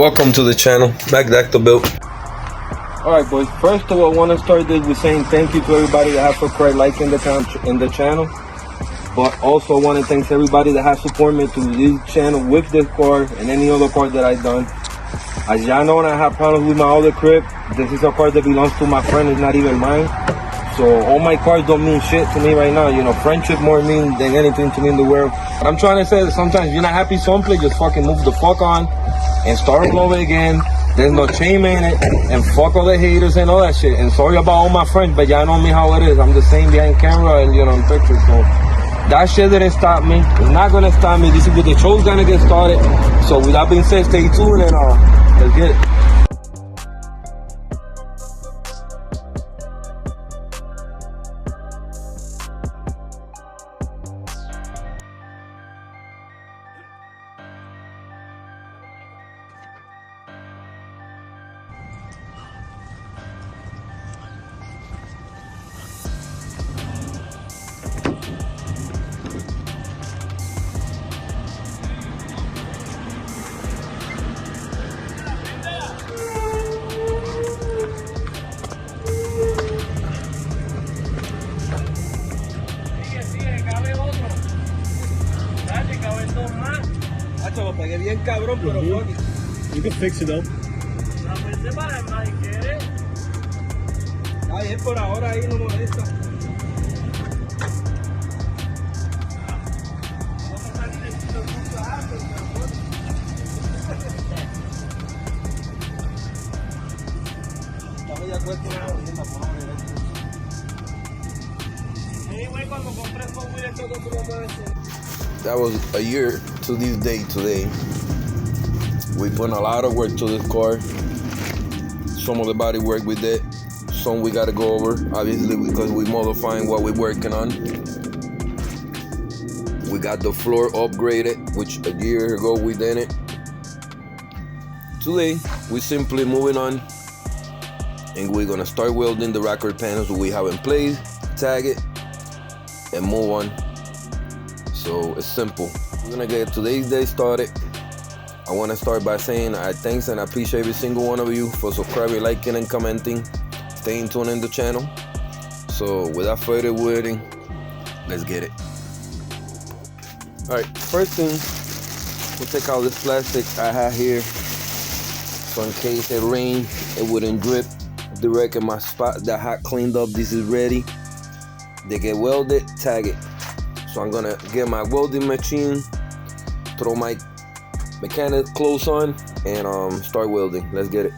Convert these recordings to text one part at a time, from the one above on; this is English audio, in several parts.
Welcome to the channel, Back to Build. Alright boys, first of all I want to start this with saying thank you to everybody that has subscribed, liking the channel. But also I want to thank everybody that has supported me through this channel with this car and any other car that I've done. As y'all know, I have problems with my other crib. This is a car that belongs to my friend, it's not even mine. So all my cars don't mean shit to me right now. You know, friendship more mean than anything to me in the world. But I'm trying to say that sometimes if you're not happy someplace, just fucking move the fuck on and start all over again. There's no shame in it, and fuck all the haters and all that shit. And sorry about all my friends, but y'all know me how it is. I'm the same behind camera and, you know, in pictures. So that shit didn't stop me. It's not gonna stop me. This is what the show's gonna get started. So with that being said, stay tuned and let's get it. Lo pegué bien cabrón, pero fuck it. You can fix it though. Está bien, por ahora ahí no molesta. Estamos ya cuesta una jodida, por favor. Anyway, cuando compré el Hot Wheels, todo lo eso. That was a year to this day today. We put a lot of work to this car. Some of the body work we did. Some we gotta go over, obviously, because we modifying what we're working on. We got the floor upgraded, which a year ago we did it. Today, we simply moving on, and we're gonna start welding the rocker panels we have in place, tag it, and move on. So it's simple. We're gonna get today's day started. I wanna start by saying I thanks and I appreciate every single one of you for subscribing, liking, and commenting, staying tuned in the channel. So without further wording, let's get it. Alright, first thing, we'll take out this plastic I have here. So in case it rained, it wouldn't drip direct in my spot that I had cleaned up. This is ready. They get welded, tag it. So I'm gonna get my welding machine, throw my mechanic clothes on, and start welding. Let's get it.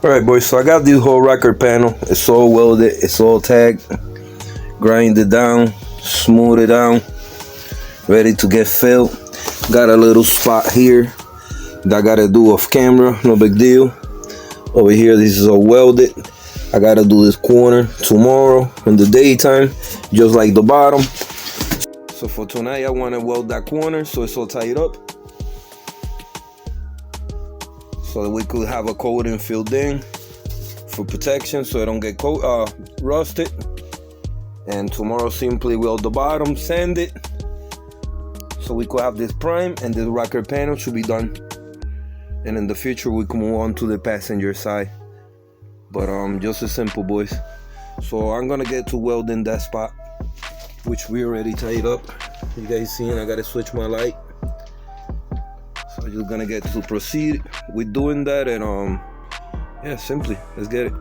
Alright boys, so I got this whole rocker panel. It's all welded, it's all tagged. Grind it down, smooth it down, ready to get filled. Got a little spot here that I gotta do off camera, no big deal. Over here, this is all welded. I gotta do this corner tomorrow in the daytime, just like the bottom. So for tonight, I wanna weld that corner so it's all tied up, so that we could have a coating filled in for protection so it don't get rusted. And tomorrow simply weld the bottom, sand it, so we could have this prime and this rocker panel should be done. And in the future we can move on to the passenger side. But just as simple, boys. So I'm gonna get to welding that spot, which we already tied up. You guys seeing I gotta switch my light. So I'm just gonna get to proceed with doing that, and yeah, simply let's get it.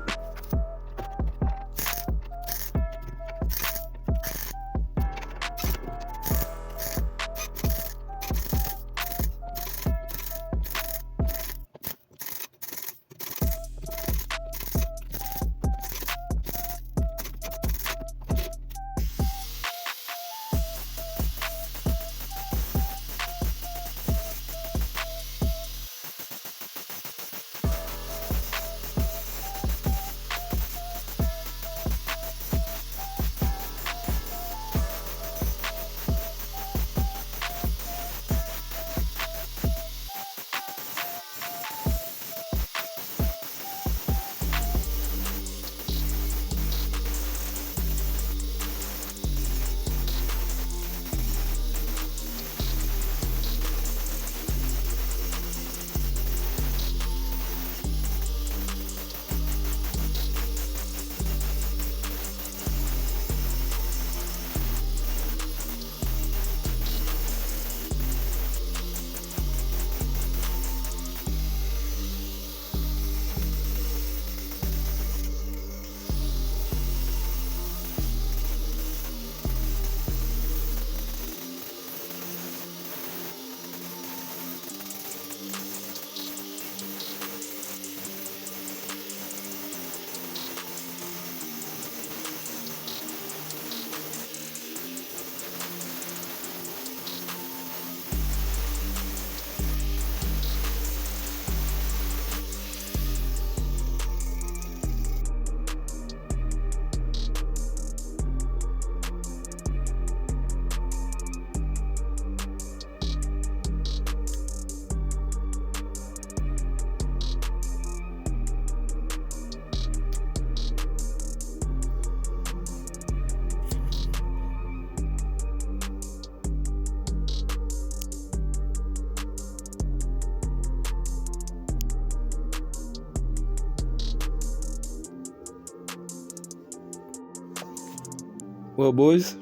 Well, boys,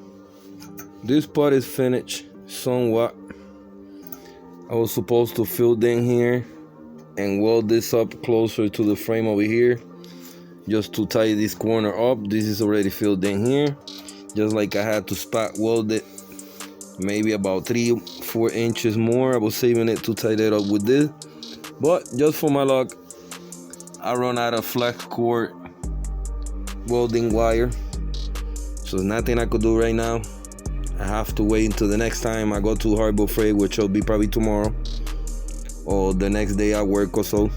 this part is finished somewhat. I was supposed to fill in here and weld this up closer to the frame over here, just to tie this corner up. This is already filled in here, just like I had to spot weld it maybe about 3-4 inches more. I was saving it to tie that up with this, but just for my luck, I run out of flex cord welding wire. So there's nothing I could do right now. I have to wait until the next time I go to Harbor Freight, which will be probably tomorrow or the next day I work or so.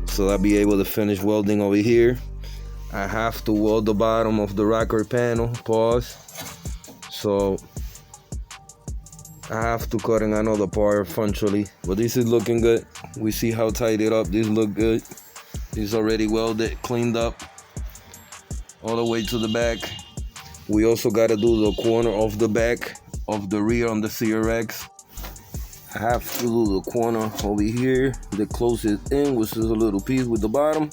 So I'll be able to finish welding over here. I have to weld the bottom of the rocker panel, pause. So I have to cut in another part eventually. But this is looking good. We see how tight it up. This look good. This already welded, cleaned up all the way to the back. We also got to do the corner of the back of the rear on the CRX. I have to do the corner over here, the closest in, which is a little piece with the bottom.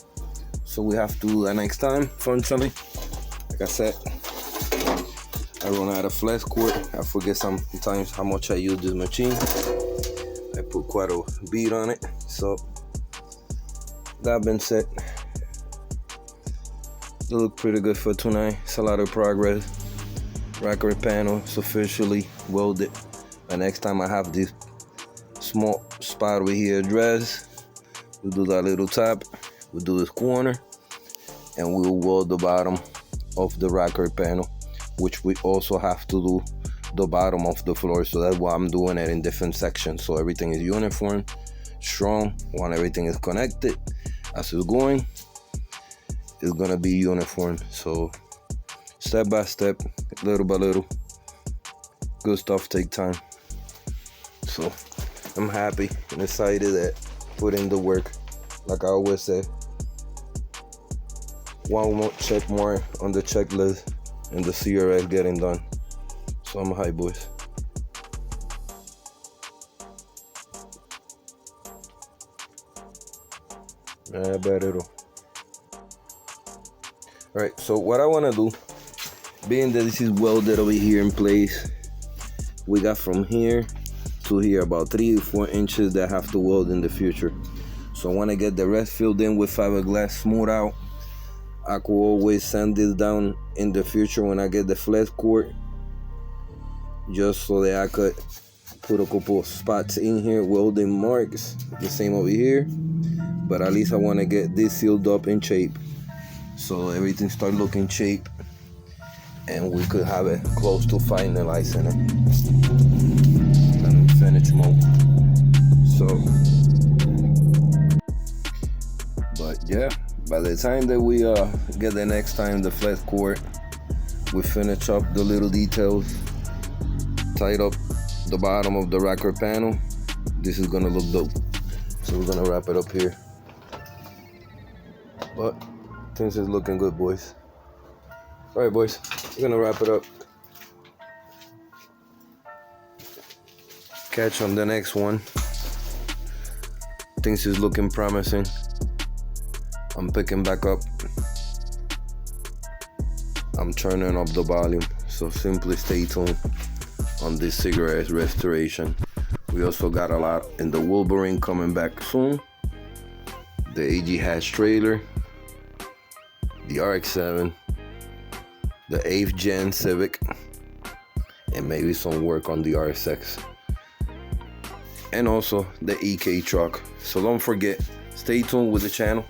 So we have to do that next time, functionally. Like I said, I run out of flex cord. I forget sometimes how much I use this machine. I put quite a bead on it. So that being said, it look pretty good for tonight. It's a lot of progress. Rocker panel is officially welded. And next time I have this small spot over here addressed, we'll do that little tap, we'll do this corner, and we'll weld the bottom of the rocker panel, which we also have to do the bottom of the floor. So that's why I'm doing it in different sections, so everything is uniform, strong. When everything is connected as it's going, it's gonna be uniform. So step by step, little by little, good stuff take time. So I'm happy and excited that put in the work. Like I always say, one more check more on the checklist and the CRS getting done. So I'm hype, boys. I bet it'll. Alright, so what I wanna do, being that this is welded over here in place, we got from here to here about 3 or 4 inches that have to weld in the future. So I wanna get the rest filled in with fiberglass, smooth out. I could always sand this down in the future when I get the flex cord, just so that I could put a couple of spots in here, welding marks, the same over here. But at least I want to get this sealed up in shape, so everything start looking shape, and we could have it close to finalizing it and in finish mode. So, but yeah, by the time that we get the next time the flex cord, we finish up the little details, tight up the bottom of the rocker panel, this is gonna look dope. So we're gonna wrap it up here, but things is looking good, boys. All right, boys, we're gonna wrap it up. Catch on the next one. Things is looking promising. I'm picking back up. I'm turning up the volume, so simply stay tuned on this cigarette restoration. We also got a lot in the Wolverine coming back soon, the AG hatch trailer, the RX-7, the 8th gen Civic, and maybe some work on the RSX, and also the EK truck. So don't forget, stay tuned with the channel.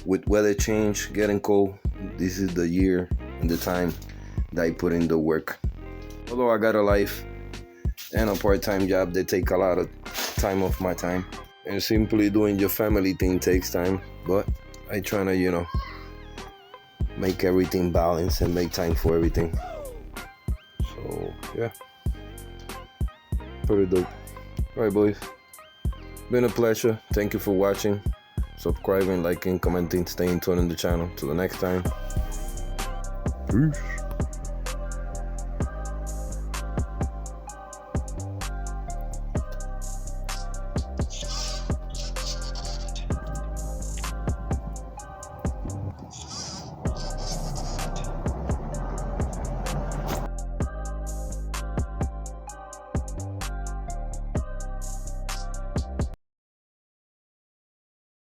With weather change, getting cold, this is the year and the time that I put in the work. Although I got a life and a part-time job that take a lot of time off my time, and simply doing your family thing takes time, but I try to, make everything balance and make time for everything. So yeah, pretty dope. All right, boys, been a pleasure. Thank you for watching, subscribing, liking, commenting, staying tuned in the channel. Till the next time, peace.